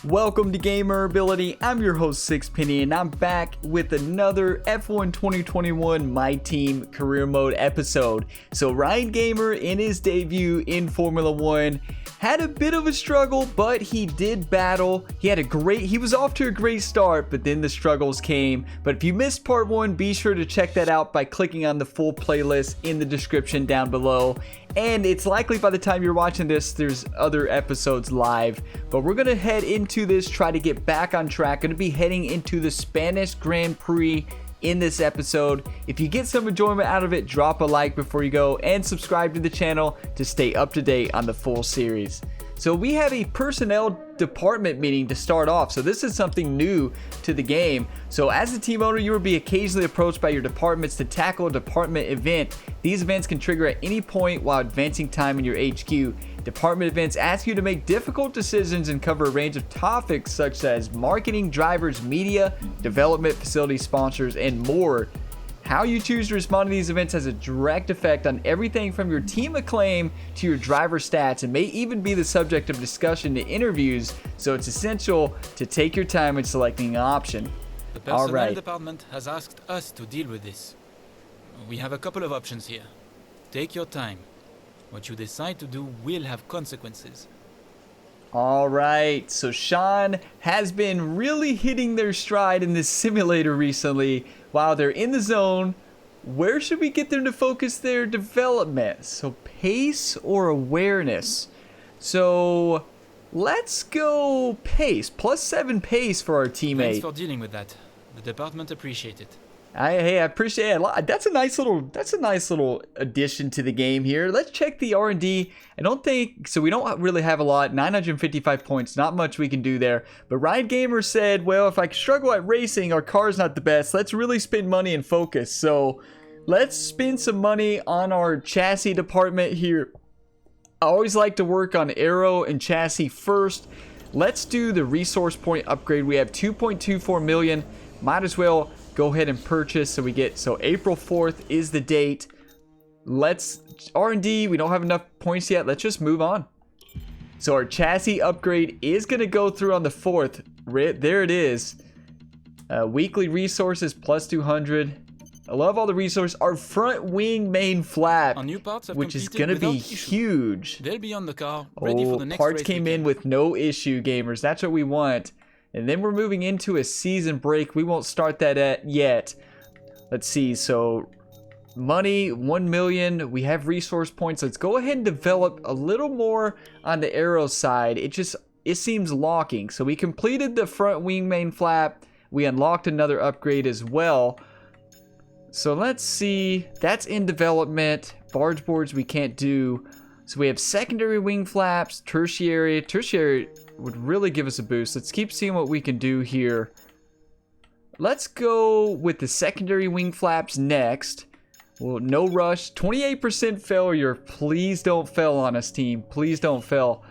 Welcome to Gamer Ability. I'm your host Sixpenny, and I'm back with another F1 2021 My Team Career Mode episode. So Ryan Gamer, in his debut in Formula One, had a bit of a struggle, but he did battle. He was off to a great start, but then the struggles came. But if you missed part one, be sure to check that out by clicking on the full playlist in the description down below. And it's likely by the time you're watching this, there's other episodes live. But we're going to head into this, try to get back on track. Going to be heading into the Spanish Grand Prix in this episode. If you get some enjoyment out of it, drop a like before you go and subscribe to the channel to stay up to date on the full series. So we have a personnel department meeting to start off. So this is something new to the game. So as a team owner, you will be occasionally approached by your departments to tackle a department event. These events can trigger at any point while advancing time in your HQ. Department events ask you to make difficult decisions and cover a range of topics such as marketing, drivers, media, development, facility sponsors, and more. How you choose to respond to these events has a direct effect on everything from your team acclaim to your driver stats, and may even be the subject of discussion in interviews, so it's essential to take your time in selecting an option. The personnel department has asked us to deal with this. We have a couple of options here. Take your time. What you decide to do will have consequences. Alright, so Sean has been really hitting their stride in this simulator recently. While they're in the zone, where should we get them to focus their development? So pace or awareness? So let's go pace. +7 pace for our teammate. Thanks for dealing with that. The department appreciate it. I appreciate it a lot. That's a nice little addition to the game here. Let's check the R&D. I don't think so. We don't really have a lot. 955 points. Not much we can do there. But Ryan Gamer said, well, if I struggle at racing, our car's not the best. Let's really spend money and focus. So let's spend some money on our chassis department here. I always like to work on aero and chassis first. Let's do the resource point upgrade. We have 2.24 million. Might as well go ahead and purchase. So April 4th is the date. Let's R&D. We don't have enough points yet. Let's just move on. So our chassis upgrade is going to go through on the 4th. There it is. Weekly resources +200. I love all the resources. Our front wing main flap, which is going to be huge. They'll be on the car, ready for the next parts race came weekend. in with no issue, gamers. That's what we want. And then we're moving into a season break. We won't start that yet. Let's see. So money, 1 million. We have resource points. Let's go ahead and develop a little more on the aero side. It seems locking. So we completed the front wing main flap. We unlocked another upgrade as well. So let's see. That's in development. Barge boards we can't do. So we have secondary wing flaps, tertiary. Tertiary would really give us a boost. Let's keep seeing what we can do here. Let's go with the secondary wing flaps next. Well, no rush. 28% failure. Please don't fail on us, team. Please don't fail.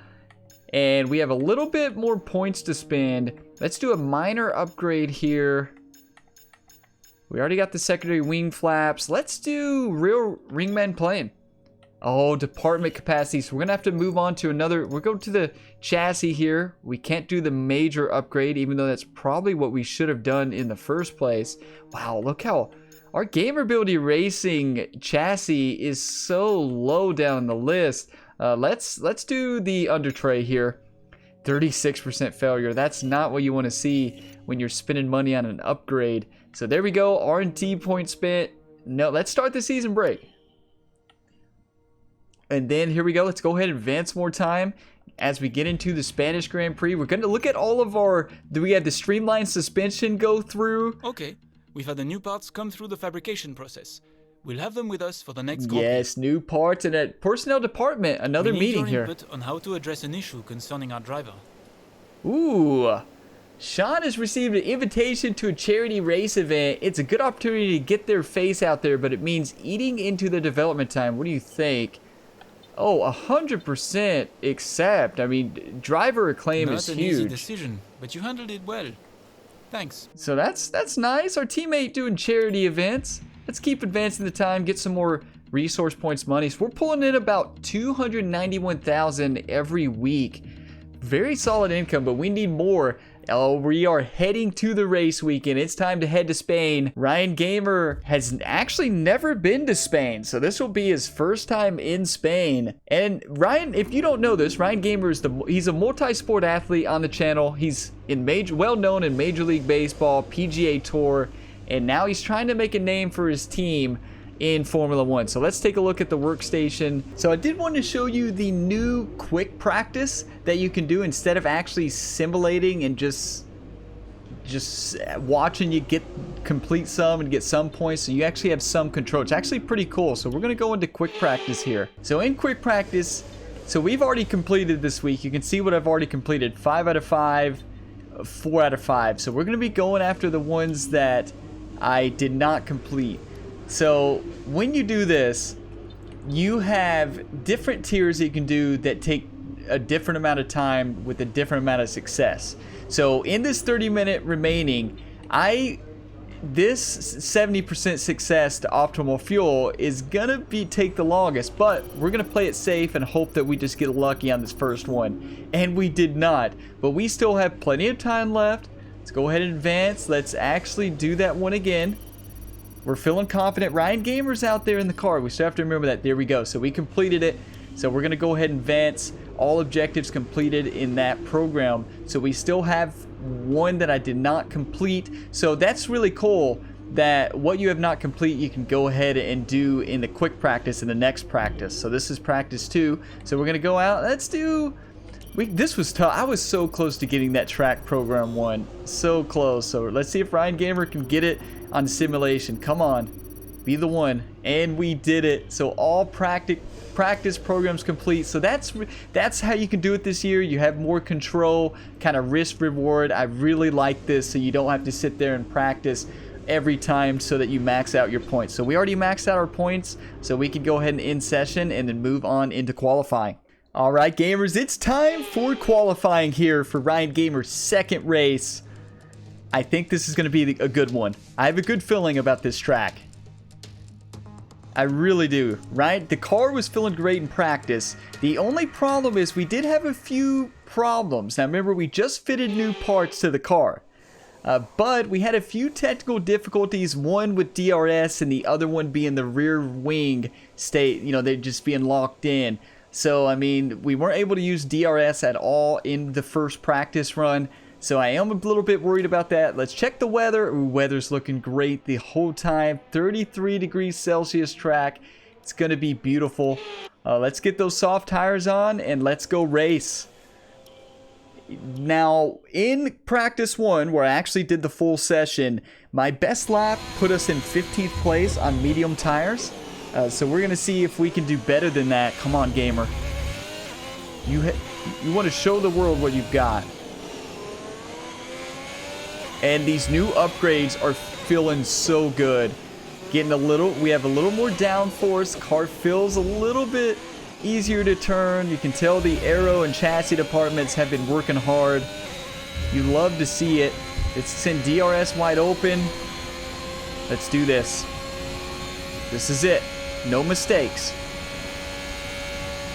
And we have a little bit more points to spend. Let's do a minor upgrade here. We already got the secondary wing flaps. Let's do real ringman plane. Oh, department capacity. So we're going to have to move on to another. We're going to the chassis here. We can't do the major upgrade, even though that's probably what we should have done in the first place. Wow, look how our Gamer Ability Racing chassis is so low down the list. Let's do the under tray here. 36% failure. That's not what you want to see when you're spending money on an upgrade. So there we go. R&D point spent. No, let's start the season break. And then here we go. Let's go ahead and advance more time as we get into the Spanish Grand Prix. We're going to look at all of our... Do we have the streamlined suspension go through? Okay. We've had the new parts come through the fabrication process. We'll have them with us for the next Grand Prix. Yes, new parts. And at personnel department, another meeting here. We need your input on how to address an issue concerning our driver. Ooh. Sean has received an invitation to a charity race event. It's a good opportunity to get their face out there, but it means eating into the development time. What do you think? Oh, 100% accept. I mean, driver acclaim is huge. Not an easy decision, but you handled it well. Thanks. So that's nice. Our teammate doing charity events. Let's keep advancing the time, get some more resource points money. So we're pulling in about 291,000 every week. Very solid income, but we need more. We are heading to the race weekend. It's time to head to Spain. Ryan Gamer has actually never been to Spain, so this will be his first time in Spain. And Ryan, if you don't know this, Ryan Gamer is he's a multi-sport athlete on the channel. He's well known in Major League Baseball, PGA Tour, and now he's trying to make a name for his team in Formula 1. So let's take a look at the workstation. So I did want to show you the new quick practice that you can do instead of actually simulating and just watching you complete some and get some points. So you actually have some control. It's actually pretty cool. So we're going to go into quick practice here. So in quick practice, so we've already completed this week. You can see what I've already completed. 5 out of 5, 4 out of 5. So we're going to be going after the ones that I did not complete. So when you do this, you have different tiers that you can do that take a different amount of time with a different amount of success. So in this 30-minute remaining, this 70% success to optimal fuel is gonna take the longest, but we're gonna play it safe and hope that we just get lucky on this first one. And we did not, but we still have plenty of time left. Let's go ahead and advance. Let's actually do that one again. We're feeling confident. Ryan Gamer's out there in the car. We still have to remember that. There we go. So we completed it. So we're going to go ahead and advance. All objectives completed in that program. So we still have one that I did not complete. So that's really cool that what you have not complete, you can go ahead and do in the quick practice in the next practice. So this is practice 2. So we're going to go out. Let's do... This was tough. I was so close to getting that track program 1. So close. So let's see if Ryan Gamer can get it on simulation. Come on, be the one. And we did it. So all practice programs complete. So that's how you can do it this year. You have more control, kind of risk reward. I really like this, so you don't have to sit there and practice every time so that you max out your points. So we already maxed out our points, so we can go ahead and end session and then move on into qualifying. All right, gamers, it's time for qualifying here for Ryan Gamer's second race. I think this is going to be a good one. I have a good feeling about this track. I really do, right? The car was feeling great in practice. The only problem is we did have a few problems. Now, remember, we just fitted new parts to the car. But we had a few technical difficulties, one with DRS and the other one being the rear wing state, they're just being locked in. So, I mean, we weren't able to use DRS at all in the first practice run. So I am a little bit worried about that. Let's check the weather. Ooh, weather's looking great the whole time. 33 degrees Celsius track. It's going to be beautiful. Let's get those soft tires on and let's go race. Now, in practice 1, where I actually did the full session, my best lap put us in 15th place on medium tires. So we're going to see if we can do better than that. Come on, gamer. You want to show the world what you've got. And these new upgrades are feeling so good. We have a little more downforce. Car feels a little bit easier to turn. You can tell the aero and chassis departments have been working hard. You love to see it. Let's send DRS wide open. Let's do this. This is it. No mistakes.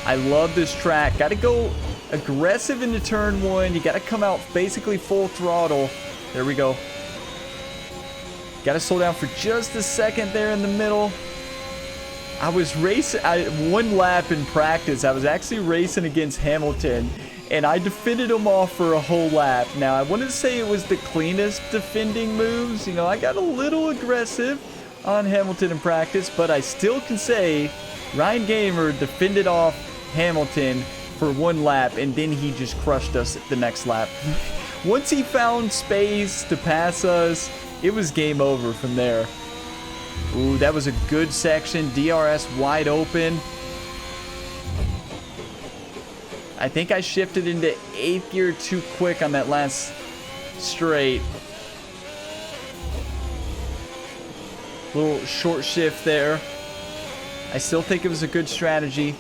I love this track. Got to go aggressive into turn 1. You got to come out basically full throttle. There we go. Got to slow down for just a second there in the middle. I was racing one lap in practice. I was actually racing against Hamilton, and I defended him off for a whole lap. Now, I wouldn't say it was the cleanest defending moves. I got a little aggressive on Hamilton in practice, but I still can say Ryan Gamer defended off Hamilton for one lap, and then he just crushed us the next lap. Once he found space to pass us, it was game over from there. Ooh, that was a good section. DRS wide open. I think I shifted into 8th gear too quick on that last straight. Little short shift there. I still think it was a good strategy.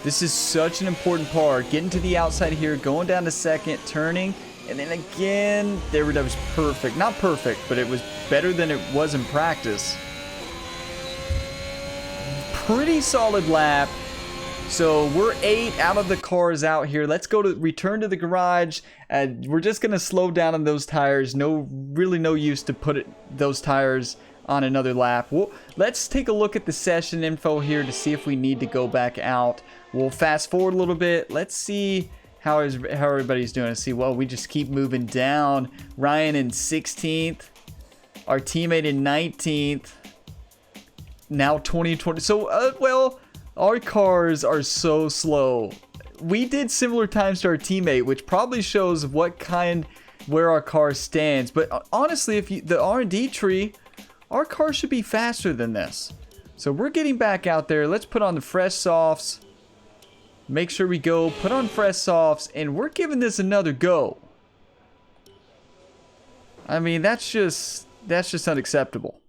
This is such an important part. Getting to the outside here, going down to 2nd, turning, and then again, that was perfect. Not perfect, but it was better than it was in practice. pretty solid lap. So we're 8 out of the cars out here. Let's return to the garage. We're just gonna slow down on those tires. Really no use to put those tires on another lap. Let's take a look at the session info here to see if we need to go back out. We'll fast forward a little bit. Let's see how everybody's doing. See, well, we just keep moving down. Ryan in 16th. Our teammate in 19th. Now 2020. So, well, our cars are so slow. We did similar times to our teammate, which probably shows where our car stands. But honestly, if the R&D tree, our car should be faster than this. So we're getting back out there. Let's put on the fresh softs. Make sure we go, put on fresh softs, and we're giving this another go. I mean, that's just unacceptable.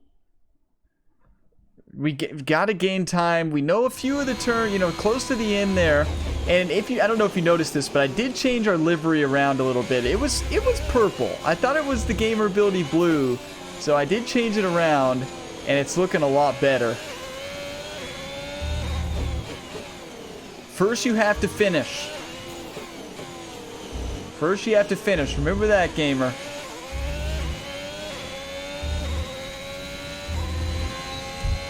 We gotta gain time. We know a few of the turn, close to the end there. And I don't know if you noticed this, but I did change our livery around a little bit. It was purple. I thought it was the gamer ability blue, so I did change it around, and it's looking a lot better. First, you have to finish. First, you have to finish. Remember that, gamer.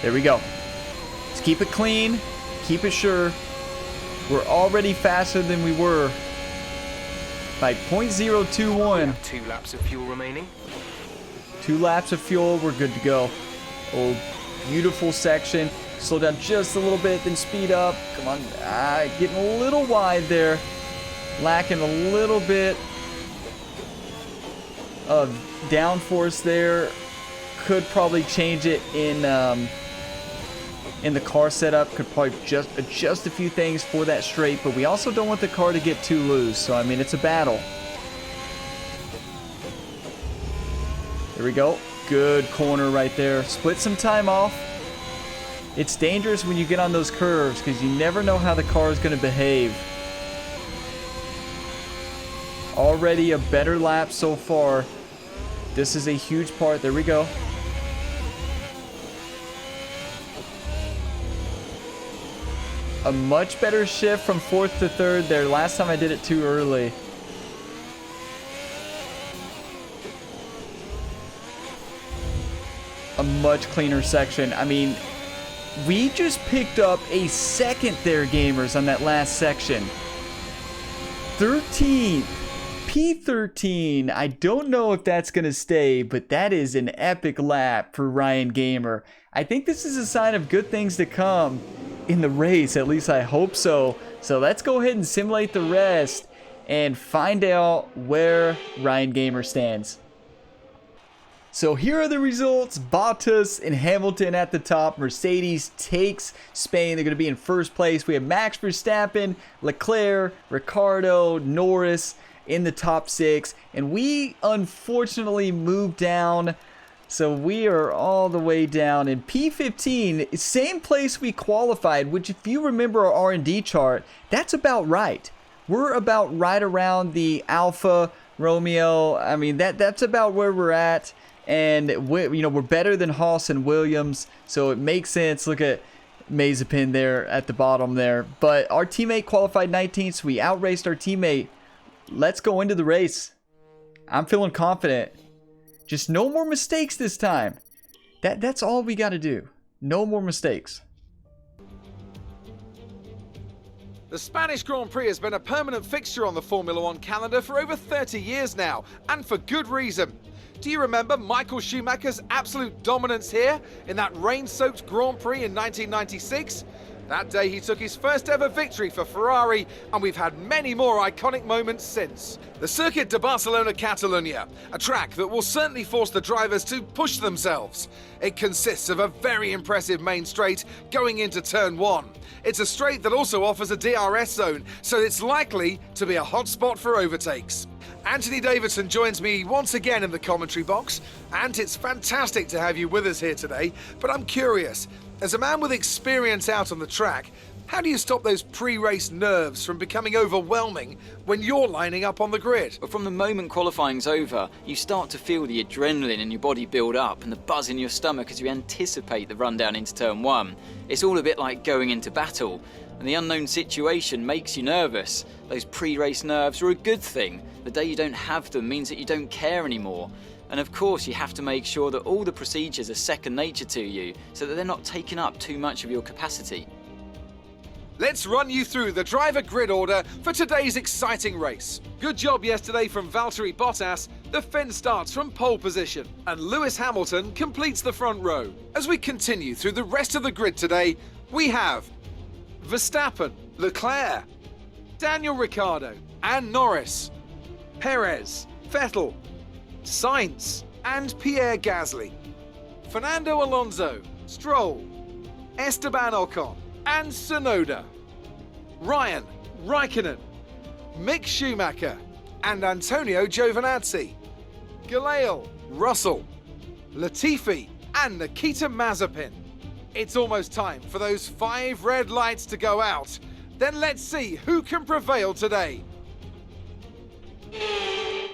There we go. Let's keep it clean. Keep it sure. We're already faster than we were by 0.021. 2 laps of fuel remaining. 2 laps of fuel. We're good to go. Oh, beautiful section. Slow down just a little bit, then speed up. Come on. Getting a little wide there. Lacking a little bit of downforce there. Could probably change it in the car setup. Could probably just adjust a few things for that straight, but we also don't want the car to get too loose. So, I mean, it's a battle. There we go. Good corner right there. Split some time off. It's dangerous when you get on those curves because you never know how the car is going to behave. Already a better lap so far. This is a huge part. There we go. A much better shift from 4th to 3rd there. Last time I did it too early. A much cleaner section. I mean, we just picked up a second there, gamers, on that last section. 13th. P13. I don't know if that's going to stay, but that is an epic lap for Ryan Gamer. I think this is a sign of good things to come in the race. At least I hope so. So let's go ahead and simulate the rest and find out where Ryan Gamer stands. So here are the results. Bottas and Hamilton at the top. Mercedes takes Spain. They're going to be in first place. We have Max Verstappen, Leclerc, Ricciardo, Norris in the top 6. And we unfortunately moved down. So we are all the way down in P15. Same place we qualified, which if you remember our R&D chart, that's about right. We're about right around the Alfa Romeo. I mean, that's about where we're at. And we're better than Haas and Williams, so it makes sense. Look at Mazepin there at the bottom there. But our teammate qualified 19th, so we outraced our teammate. Let's go into the race. I'm feeling confident. Just no more mistakes this time. That's all we got to do. No more mistakes. The Spanish Grand Prix has been a permanent fixture on the Formula One calendar for over 30 years now, and for good reason. Do you remember Michael Schumacher's absolute dominance here in that rain-soaked Grand Prix in 1996? That day he took his first ever victory for Ferrari, and we've had many more iconic moments since. The Circuit de Barcelona-Catalunya, a track that will certainly force the drivers to push themselves. It consists of a very impressive main straight going into turn 1. It's a straight that also offers a DRS zone, so it's likely to be a hot spot for overtakes. Anthony Davidson joins me once again in the commentary box. Ant, it's fantastic to have you with us here today, but I'm curious, as a man with experience out on the track, How do you stop those pre-race nerves from becoming overwhelming when you're lining up on the grid? But from the moment qualifying's over, you start to feel the adrenaline in your body build up and the buzz in your stomach as you anticipate the rundown into turn 1. It's all a bit like going into battle, and the unknown situation makes you nervous. Those pre-race nerves are a good thing. The day you don't have them means that you don't care anymore. And of course, you have to make sure that all the procedures are second nature to you so that they're not taking up too much of your capacity. Let's run you through the driver grid order for today's exciting race. Good job yesterday from Valtteri Bottas. The Finn starts from pole position and Lewis Hamilton completes the front row. As we continue through the rest of the grid today, we have Verstappen, Leclerc, Daniel Ricciardo and Norris, Perez, Vettel, Sainz and Pierre Gasly, Fernando Alonso, Stroll, Esteban Ocon and Tsunoda, Ryan, Raikkonen, Mick Schumacher and Antonio Giovinazzi, Galeal, Russell, Latifi and Nikita Mazepin. It's almost time for those 5 red lights to go out. Then let's see who can prevail today.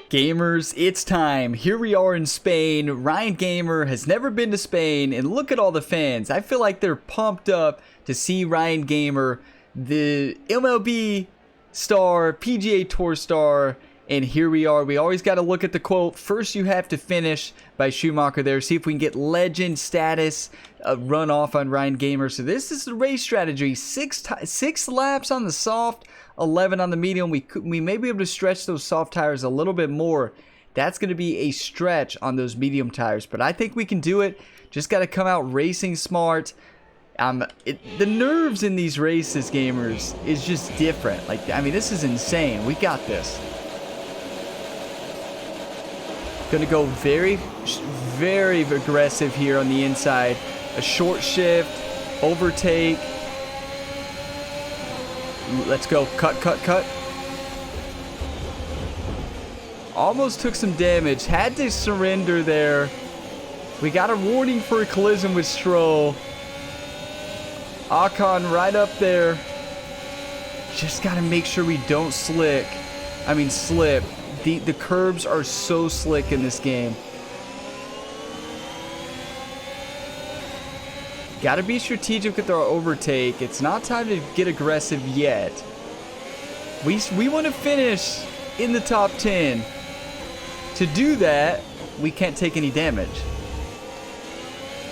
Gamers, it's time. Here we are in Spain. Ryan Gamer has never been to Spain, and look at all the fans. I feel like they're pumped up to see Ryan Gamer, the MLB star, PGA Tour star, and here we are. We always got to look at the quote, first you have to finish, by Schumacher there. See if we can get legend status, run off on Ryan Gamer. So this is the race strategy. Six laps on the soft, 11 on the medium. We may be able to stretch those soft tires a little bit more. That's going to be a stretch on those medium tires, but I think we can do it. Just got to come out racing smart. The nerves in these races, gamers, is just different. Like, I mean, this is insane. We got this. Gonna go very, very aggressive here on the inside. A short shift, overtake. Let's go. Cut, cut, cut. Almost took some damage. Had to surrender there. We got a warning for a collision with Stroll. Ocon right up there. Just got to make sure we don't slip. The curbs are so slick in this game. Got to be strategic with our overtake. It's not time to get aggressive yet. We want to finish in the top 10. To do that, we can't take any damage.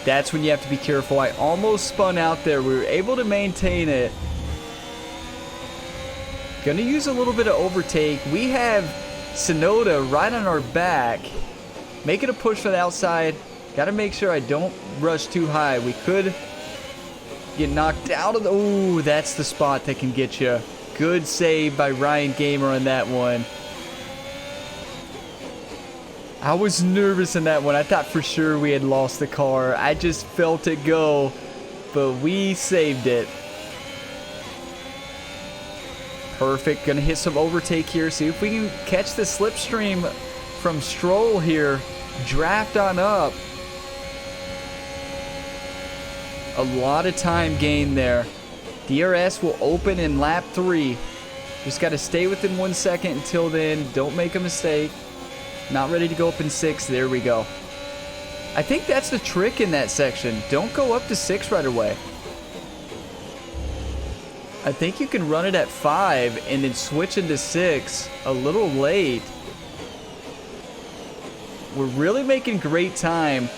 That's when you have to be careful. I almost spun out there. We were able to maintain it. Gonna use a little bit of overtake. We have Tsunoda right on our back. Making a push for the outside. Gotta make sure I don't rush too high. We could get knocked out of the... Ooh, that's the spot that can get you. Good save by Ryan Gamer on that one. I was nervous in that one. I thought for sure we had lost the car. I just felt it go, but we saved it. Perfect. Gonna hit some overtake here. See if we can catch the slipstream from Stroll here. Draft on up. A lot of time gained there. DRS will open in lap 3. Just got to stay within 1 second until then. Don't make a mistake. Not ready to go up in 6. There we go. I think that's the trick in that section. Don't go up to 6 right away. I think you can run it at 5 and then switch into 6 a little late. We're really making great time.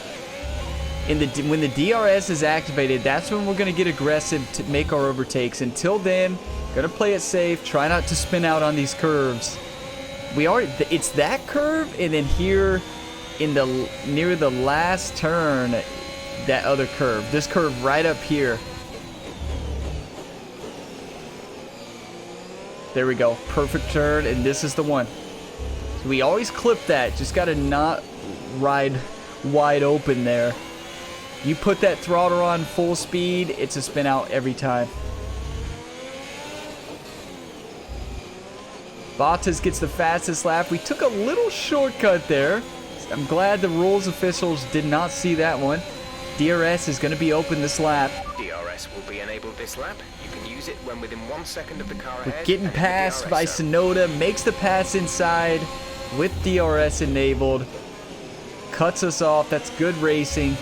When the DRS is activated, that's when we're going to get aggressive to make our overtakes. Until then, going to play it safe. Try not to spin out on these curves. It's that curve, and then here in near the last turn, that other curve. This curve right up here. There we go. Perfect turn, and this is the one. So we always clip that. Just got to not ride wide open there. You put that throttle on full speed, it's a spin out every time. Bottas gets the fastest lap. We took a little shortcut there. I'm glad the rules officials did not see that one. DRS is going to be open this lap. DRS will be enabled this lap. You can use use it when within 1 second of the car We're ahead. getting and hit the passed DRS by zone. Sonoda. Makes the pass inside with DRS enabled. Cuts us off. That's good racing.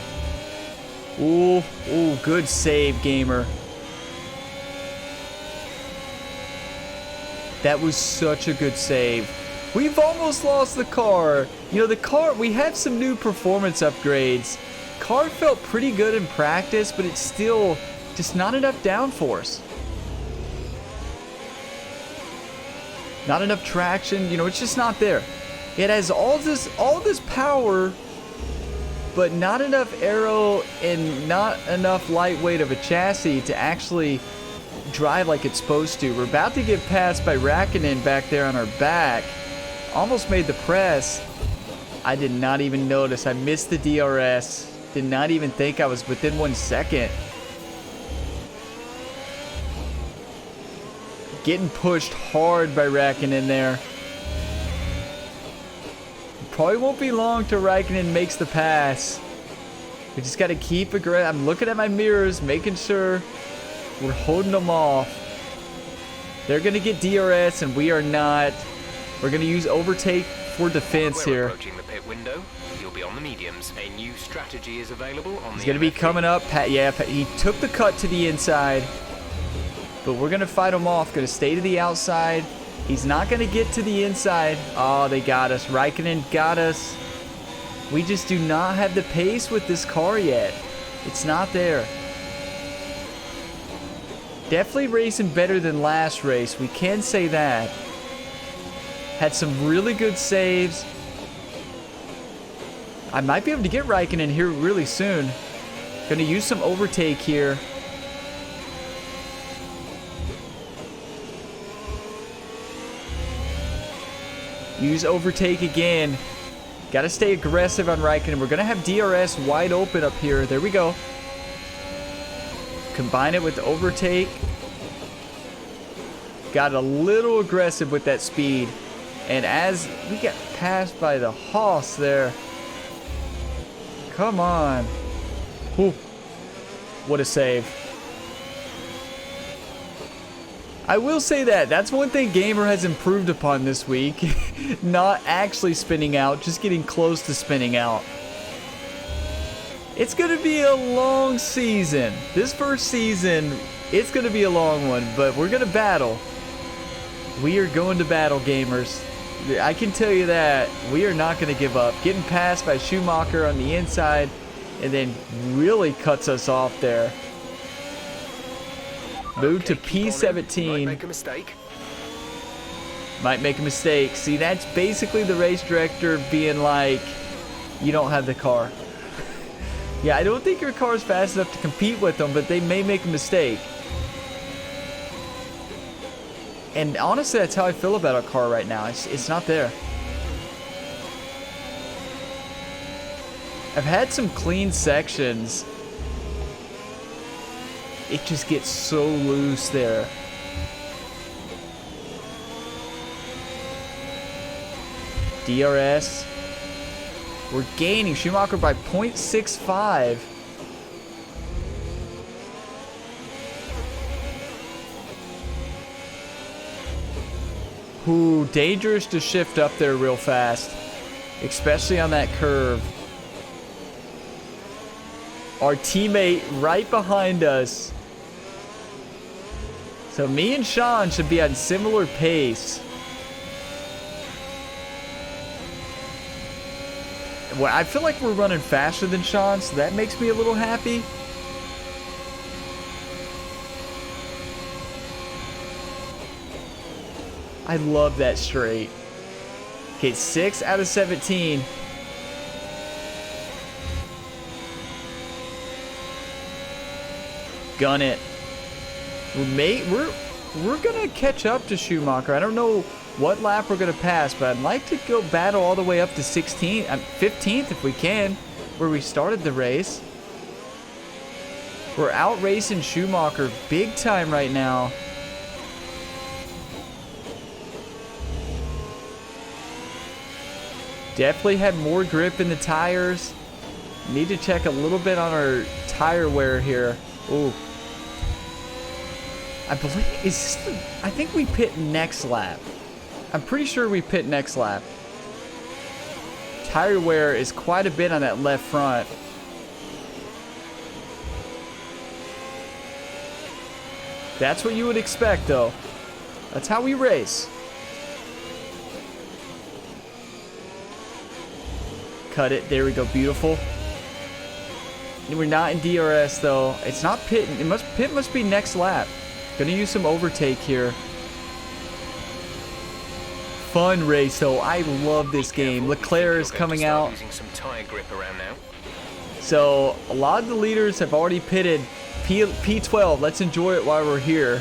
Ooh, good save, gamer. That was such a good save. We've almost lost the car. You know, the car, we have some new performance upgrades. Car felt pretty good in practice, but it's still just not enough downforce. Not enough traction, you know, it's just not there. It has all this power, but not enough aero and not enough lightweight of a chassis to actually drive like it's supposed to. We're about to get passed by Raikkonen back there on our back. Almost made the press. I did not even notice. I missed the DRS. Did not even think I was within 1 second. Getting pushed hard by Raikkonen there. Probably won't be long till Raikkonen makes the pass. We just got to keep aggressive. I'm looking at my mirrors, making sure we're holding them off. They're going to get DRS and we are not. We're going to use overtake for defense We're here. approaching the pit window. You'll be on the mediums. A new strategy is available on He's the going to be MFD. coming up. He took the cut to the inside. But we're going to fight him off. Going to stay to the outside. He's not going to get to the inside. Oh, they got us. Raikkonen got us. We just do not have the pace with this car yet. It's not there. Definitely racing better than last race. We can say that. Had some really good saves. I might be able to get Raikkonen here really soon. Going to use some overtake here. Use overtake again. Got to stay aggressive on Raikkonen. We're going to have DRS wide open up here. There we go. Combine it with the overtake. Got a little aggressive with that speed. And as we get passed by the Haas there. Come on. Whew. What a save. I will say that's one thing Gamer has improved upon this week. Not actually spinning out, just getting close to spinning out. It's going to be a long season. This first season, it's going to be a long one, but we're going to battle. We are going to battle, gamers. I can tell you that. We are not going to give up. Getting passed by Schumacher on the inside, and then really cuts us off there. Move to keep on in. P17. Might make a mistake. Might make a mistake. See, that's basically the race director being like, you don't have the car. Yeah, I don't think your car is fast enough to compete with them, but they may make a mistake. And honestly, that's how I feel about our car right now. It's not there. I've had some clean sections. It just gets so loose there. DRS. We're gaining Schumacher by 0.65. Ooh, dangerous to shift up there real fast, especially on that curve. Our teammate right behind us. So me and Sean should be on similar pace. Well, I feel like we're running faster than Sean, so that makes me a little happy. I love that straight. Okay, 6 out of 17. Gun it. We're gonna catch up to Schumacher. I don't know what lap we're gonna pass, but I'd like to go battle all the way up to 16th, 15th if we can, where we started the race. We're out racing Schumacher big time right now. Definitely had more grip in the tires. Need to check a little bit on our tire wear here. Ooh. I believe, is this the, I think we pit next lap. I'm pretty sure we pit next lap. Tire wear is quite a bit on that left front. That's what you would expect, though. That's how we race. Cut it. There we go. Beautiful. We're not in DRS, though. It's not pitting. Pit must be next lap. Gonna use some overtake here. Fun race, though. I love this game. Leclerc is coming out. Using some tire grip around now. So a lot of the leaders have already pitted. P12. Let's enjoy it while we're here.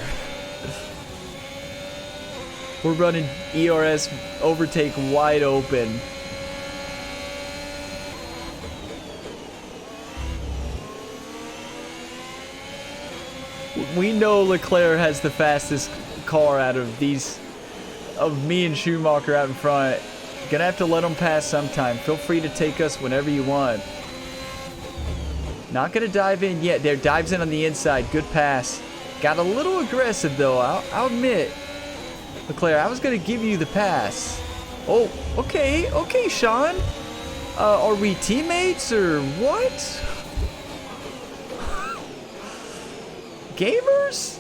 We're running ERS overtake wide open. We know Leclerc has the fastest car out of these, of me and Schumacher out in front. Gonna have to let him pass sometime. Feel free to take us whenever you want. Not gonna dive in yet. There, dives in on the inside. Good pass. Got a little aggressive though. I'll admit. Leclerc, I was gonna give you the pass. Oh, okay, okay, Sean. Are we teammates or what? Gamers?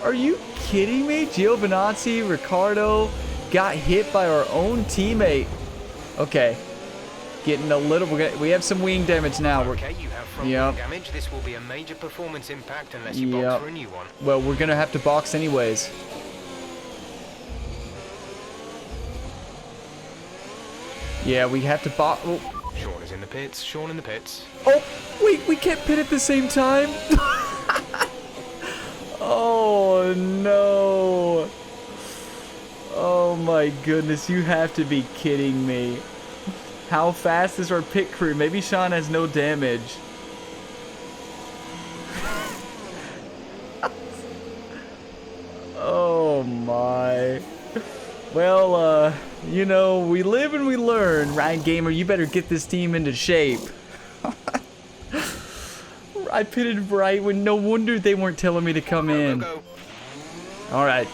Are you kidding me? Giovinazzi, Ricardo got hit by our own teammate. Okay. Getting a little, we have some wing damage now. Okay, you have front wing damage. This will be a major performance impact unless you box for a new one. Well, we're gonna have to box anyways. Yeah, we have to box. Oh. Sean is in the pits. Sean in the pits. Oh, wait, we can't pit at the same time. Oh no. Oh my goodness, you have to be kidding me. How fast is our pit crew? Maybe Sean has no damage. Oh my. Well, you know, we live and we learn. Ryan Gamer, you better get this team into shape. I pitted right when no wonder they weren't telling me to come in. All right.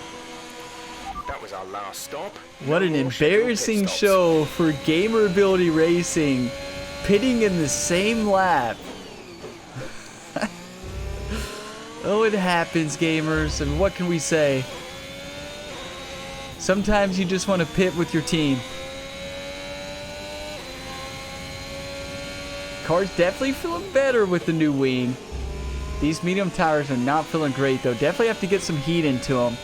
That was our last stop. What an embarrassing show for Gamer Ability Racing, pitting in the same lap. Oh, it happens, gamers, and what can we say? Sometimes you just want to pit with your team. Car's definitely feeling better with the new wing. These medium tires are not feeling great, though. Definitely have to get some heat into them.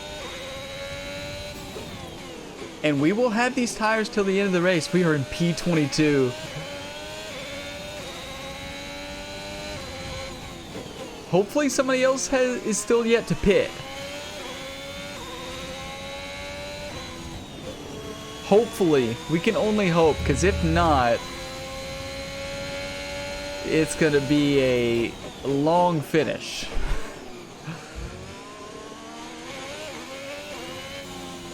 And we will have these tires till the end of the race. We are in P22. Hopefully somebody else is still yet to pit. Hopefully. We can only hope, because if not, it's going to be a long finish.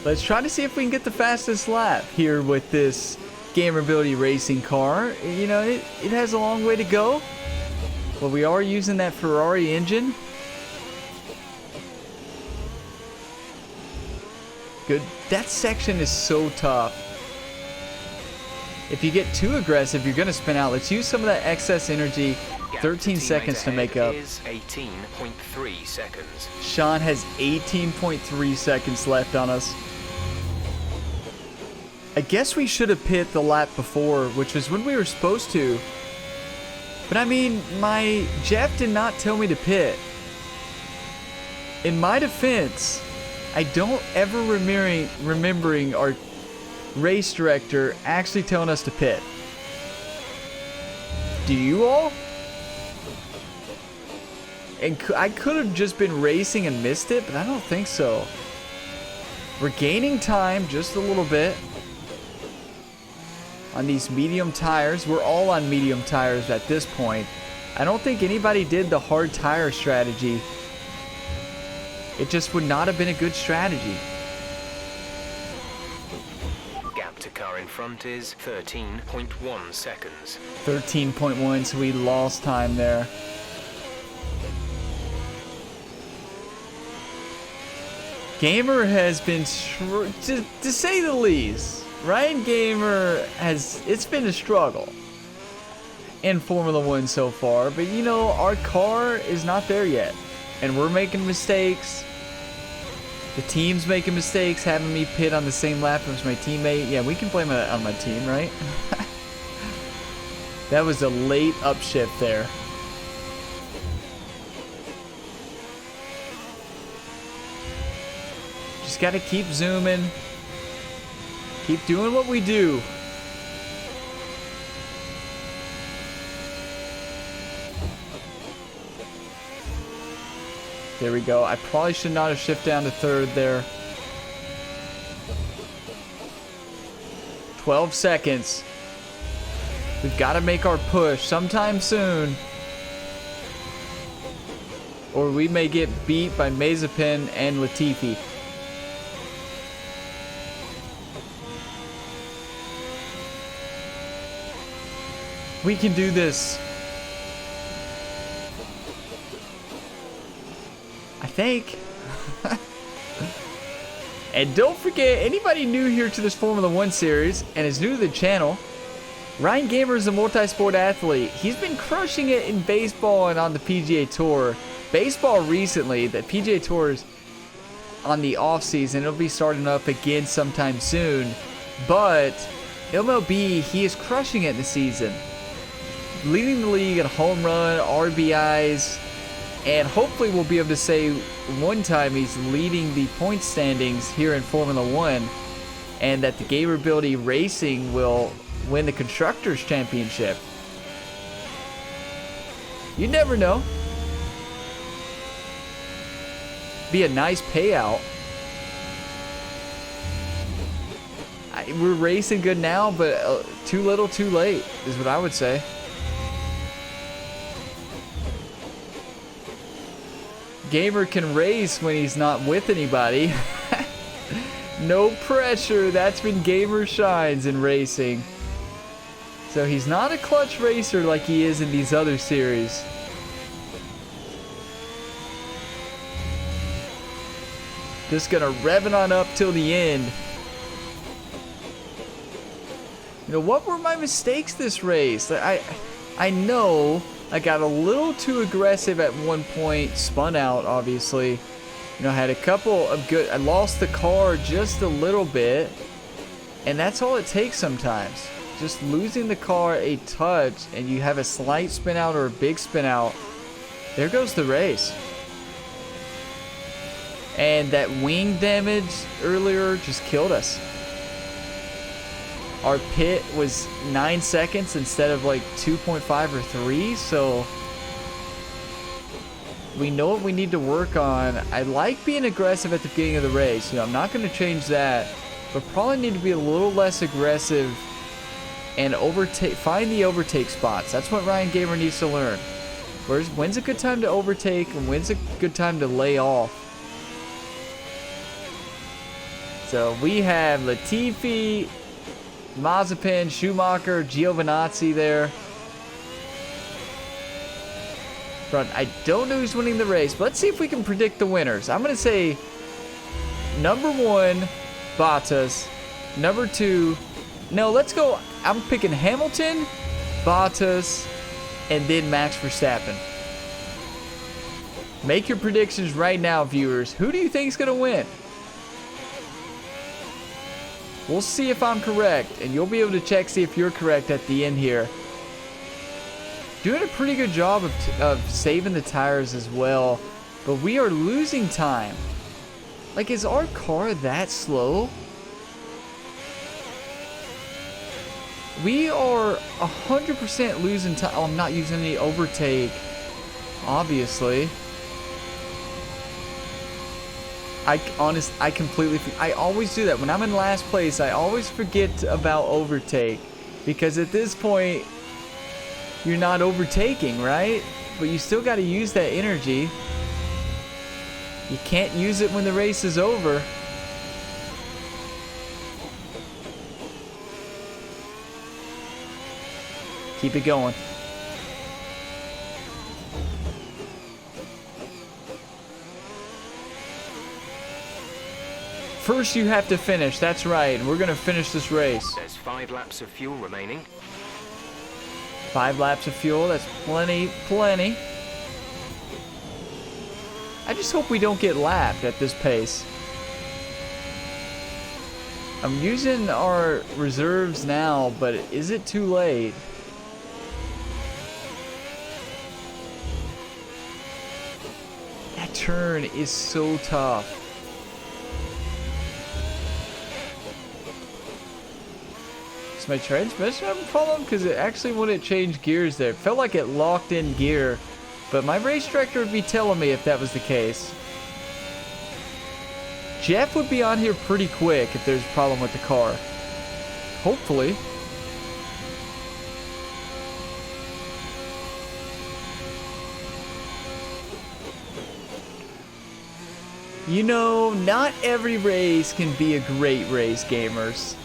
Let's try to see if we can get the fastest lap here with this Gamer Ability Racing car. You know, it has a long way to go. But we are using that Ferrari engine. Good. That section is so tough. If you get too aggressive, you're going to spin out. Let's use some of that excess energy. 13 seconds to make up. 18.3 seconds. Sean has 18.3 seconds left on us. I guess we should have pit the lap before, which was when we were supposed to. But I mean, Jeff did not tell me to pit. In my defense, I don't ever remembering our race director actually telling us to pit. Do you all? And I could have just been racing and missed it, but I don't think so. We're gaining time just a little bit on these medium tires. We're all on medium tires at this point. I don't think anybody did the hard tire strategy. It just would not have been a good strategy. Gap to car in front is 13.1 seconds. 13.1, so we lost time there. Gamer has been, to say the least, Ryan Gamer it's been a struggle in Formula 1 so far, but you know, our car is not there yet, and we're making mistakes. The team's making mistakes, having me pit on the same lap as my teammate. Yeah, we can blame it on my team, right? That was a late upshift there. Just gotta keep zooming. Keep doing what we do. There we go. I probably should not have shifted down to third there. 12 seconds. We've got to make our push sometime soon, or we may get beat by Mazepin and Latifi. We can do this. I think. And don't forget, anybody new here to this Formula 1 series and is new to the channel, Ryan Gamer is a multi-sport athlete. He's been crushing it in baseball and on the PGA Tour. Baseball recently, the PGA Tour is on the off season. It'll be starting up again sometime soon. But MLB, he is crushing it this season. Leading the league in home run, RBIs, and hopefully we'll be able to say one time he's leading the point standings here in Formula 1, and that the Gamer Ability Racing will win the Constructors' Championship. You never know. Be a nice payout. We're racing good now, but too little too late is what I would say. Gamer can race when he's not with anybody. No pressure. That's when Gamer shines in racing. So he's not a clutch racer like he is in these other series. Just gonna rev it on up till the end. You know, what were my mistakes this race? I know I got a little too aggressive at one point, spun out obviously. You know, I had a couple of good, I lost the car just a little bit, and that's all it takes sometimes. Just losing the car a touch and you have a slight spin out or a big spin out, there goes the race. And that wing damage earlier just killed us. Our pit was 9 seconds instead of like 2.5 or 3, so we know what we need to work on. I like being aggressive at the beginning of the race. You know, I'm not going to change that, but probably need to be a little less aggressive and find the overtake spots. That's what Ryan Gamer needs to learn. When's a good time to overtake and when's a good time to lay off? So we have Latifi, Mazepin, Schumacher, Giovinazzi there. But I don't know who's winning the race, but let's see if we can predict the winners. I'm going to say number 1, Bottas. Number 2, no, let's go. I'm picking Hamilton, Bottas, and then Max Verstappen. Make your predictions right now, viewers. Who do you think is going to win? We'll see if I'm correct, and you'll be able to check, see if you're correct at the end here. Doing a pretty good job of saving the tires as well, but we are losing time. Like, is our car that slow? We are 100% losing time. Oh, I'm not using any overtake, obviously. I always do that. When I'm in last place, I always forget about overtake. Because at this point, you're not overtaking, right? But you still got to use that energy. You can't use it when the race is over. Keep it going. First you have to finish. That's right. We're going to finish this race. There's 5 laps of fuel remaining. 5 laps of fuel. That's plenty, plenty. I just hope we don't get lapped at this pace. I'm using our reserves now, but is it too late? That turn is so tough. Is my transmission having a problem? Because it actually wouldn't change gears there. It felt like it locked in gear, but my race director would be telling me if that was the case. Jeff would be on here pretty quick if there's a problem with the car. Hopefully. You know, not every race can be a great race, gamers.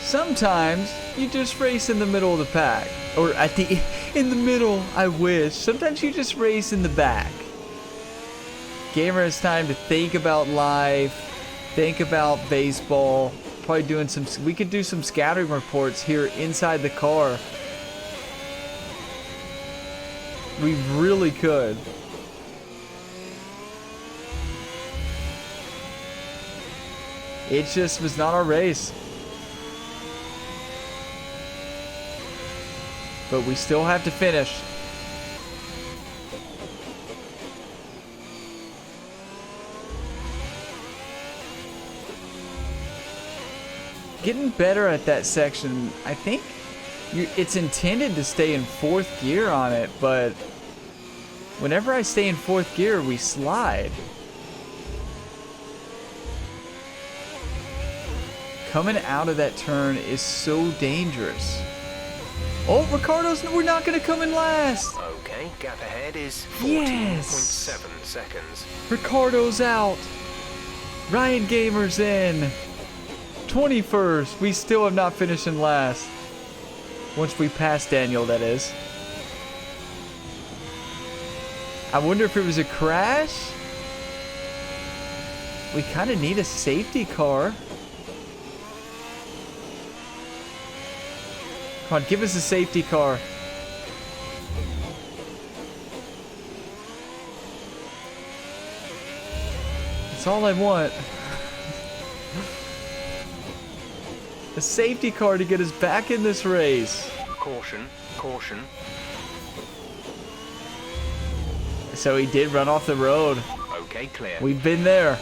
Sometimes you just race in the middle of the pack. Or in the middle, I wish. Sometimes you just race in the back. Gamer has time to think about life, think about baseball, probably doing some, we could do some scouting reports here inside the car. We really could. It just was not our race. But we still have to finish. Getting better at that section. I think it's intended to stay in 4th gear on it, but whenever I stay in 4th gear, we slide. Coming out of that turn is so dangerous. Oh, Ricardo's, we're not going to come in last. Okay, gap ahead is 14.7 Yes. seconds. Ricardo's out. Ryan Gamer's in. 21st. We still have not finished in last. Once we pass Daniel, that is. I wonder if it was a crash. We kind of need a safety car. Come on, give us a safety car. That's all I want. A safety car to get us back in this race. Caution, caution. So he did run off the road. Okay, clear. We've been there.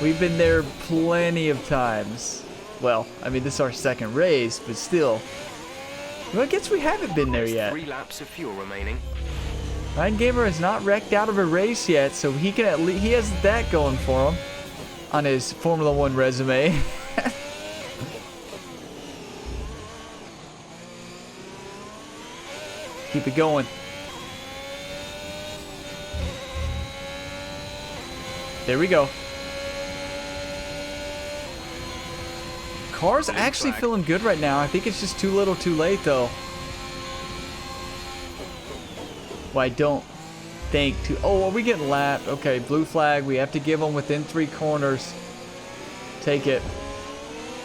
We've been there plenty of times. Well, I mean, this is our second race, but still. Well, I guess we haven't been there yet. 3 laps of fuel remaining. Ryan Gamer has not wrecked out of a race yet, so he can at least, he has that going for him on his Formula 1 resume. Keep it going. There we go. Car's actually feeling good right now. I think it's just too little too late, though. Well, I don't think too... Oh, are we getting lapped? Okay, blue flag. We have to give them within 3 corners. Take it.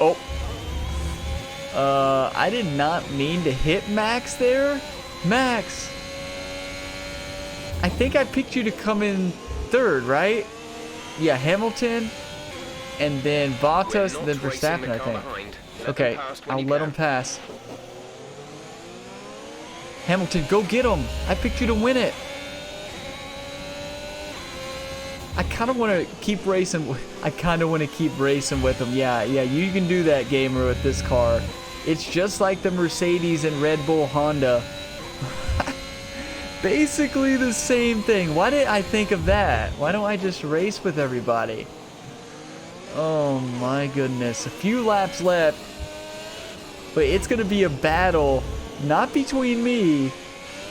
Oh. I did not mean to hit Max there. Max. I think I picked you to come in 3rd, right? Yeah, Hamilton. And then Bottas, and then Verstappen, I think. Okay, I'll let him pass. Hamilton, go get him. I picked you to win it. I kind of want to keep racing. I kind of want to keep racing with him. Yeah, you can do that, Gamer, with this car. It's just like the Mercedes and Red Bull Honda. Basically the same thing. Why did I think of that? Why don't I just race with everybody? Oh my goodness. A few laps left. But it's going to be a battle. Not between me.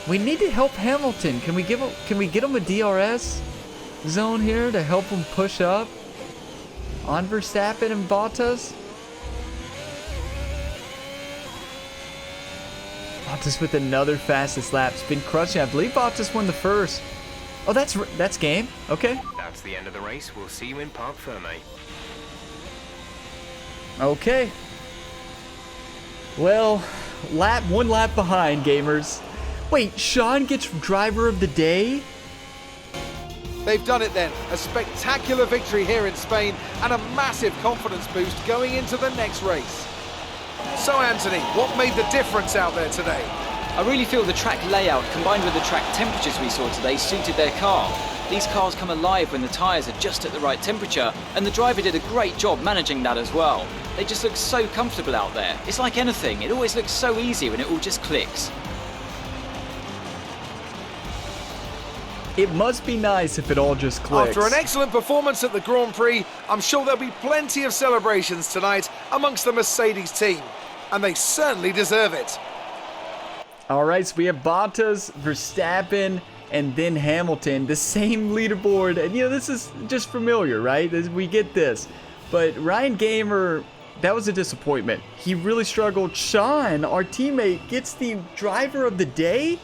We need to help Hamilton. Can we get him a DRS zone here to help him push up on Verstappen and Bottas? Bottas with another fastest lap. It's been crushing. I believe Bottas won the first. Oh, that's game. Okay. That's the end of the race. We'll see you in Parc Ferme. Okay. Well, one lap behind, gamers. Wait, Sean gets driver of the day? They've done it then. A spectacular victory here in Spain and a massive confidence boost going into the next race. So Anthony, what made the difference out there today? I really feel the track layout combined with the track temperatures we saw today suited their car. These cars come alive when the tyres are just at the right temperature, and the driver did a great job managing that as well. They just look so comfortable out there. It's like anything, it always looks so easy when it all just clicks. It must be nice if it all just clicks. After an excellent performance at the Grand Prix, I'm sure there'll be plenty of celebrations tonight amongst the Mercedes team, and they certainly deserve it. All right, so we have Bottas, Verstappen, and then Hamilton, the same leaderboard. And, this is just familiar, right? We get this. But Ryan Gamer, that was a disappointment. He really struggled. Sean, our teammate, gets the driver of the day?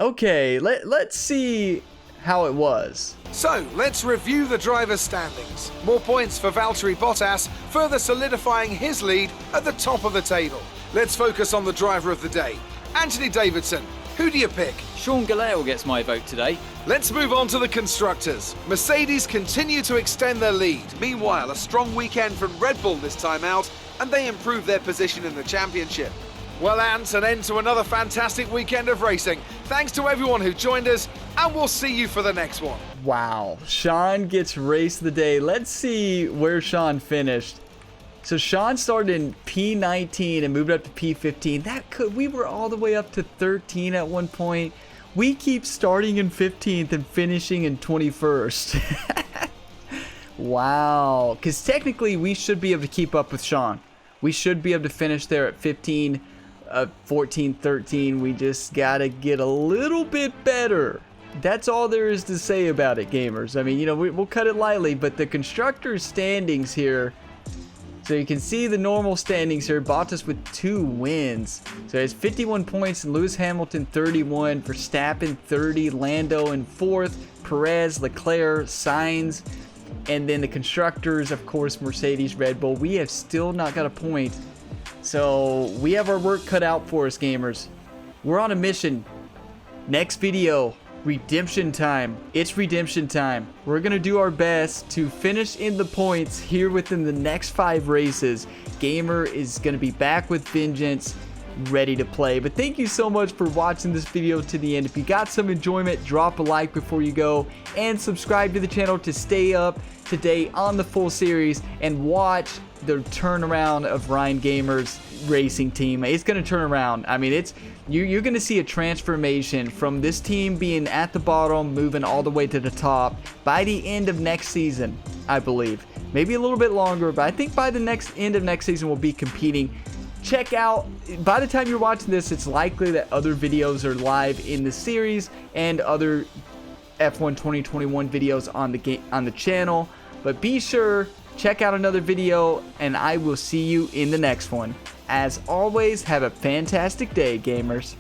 Okay, let's see how it was. So, let's review the driver's standings. More points for Valtteri Bottas, further solidifying his lead at the top of the table. Let's focus on the driver of the day. Anthony Davidson, who do you pick? Sean Gallagher gets my vote today. Let's move on to the constructors. Mercedes continue to extend their lead. Meanwhile, a strong weekend from Red Bull this time out, and they improve their position in the championship. Well, Ant, an end to another fantastic weekend of racing. Thanks to everyone who joined us, and we'll see you for the next one. Wow, Sean gets race of the day. Let's see where Sean finished. So Sean started in P19 and moved up to P15. We were all the way up to 13 at one point. We keep starting in 15th and finishing in 21st. Wow, because technically we should be able to keep up with Sean. We should be able to finish there at 15, 14, 13. We just gotta get a little bit better. That's all there is to say about it, gamers. I mean, we'll cut it lightly, but the constructors' standings here. So you can see the normal standings here. Bottas with 2 wins. So he has 51 points. And Lewis Hamilton 31. Verstappen 30. Lando in 4th. Perez, Leclerc, Sainz. And then the constructors, of course, Mercedes, Red Bull. We have still not got a point. So we have our work cut out for us, gamers. We're on a mission. Next video. Redemption time. It's redemption time. We're going to do our best to finish in the points here within the next 5 races. Gamer is going to be back with vengeance, ready to play. But thank you so much for watching this video to the end. If you got some enjoyment, drop a like before you go and subscribe to the channel to stay up to date on the full series and watch the turnaround of Ryan Gamer's racing team. It's going to turn around. I mean, you're going to see a transformation from this team being at the bottom, moving all the way to the top by the end of next season, I believe. Maybe a little bit longer, but I think by the end of next season we'll be competing. Check out, by the time you're watching this, it's likely that other videos are live in the series and other F1 2021 videos on the channel. But be sure, check out another video, and I will see you in the next one. As always, have a fantastic day, gamers.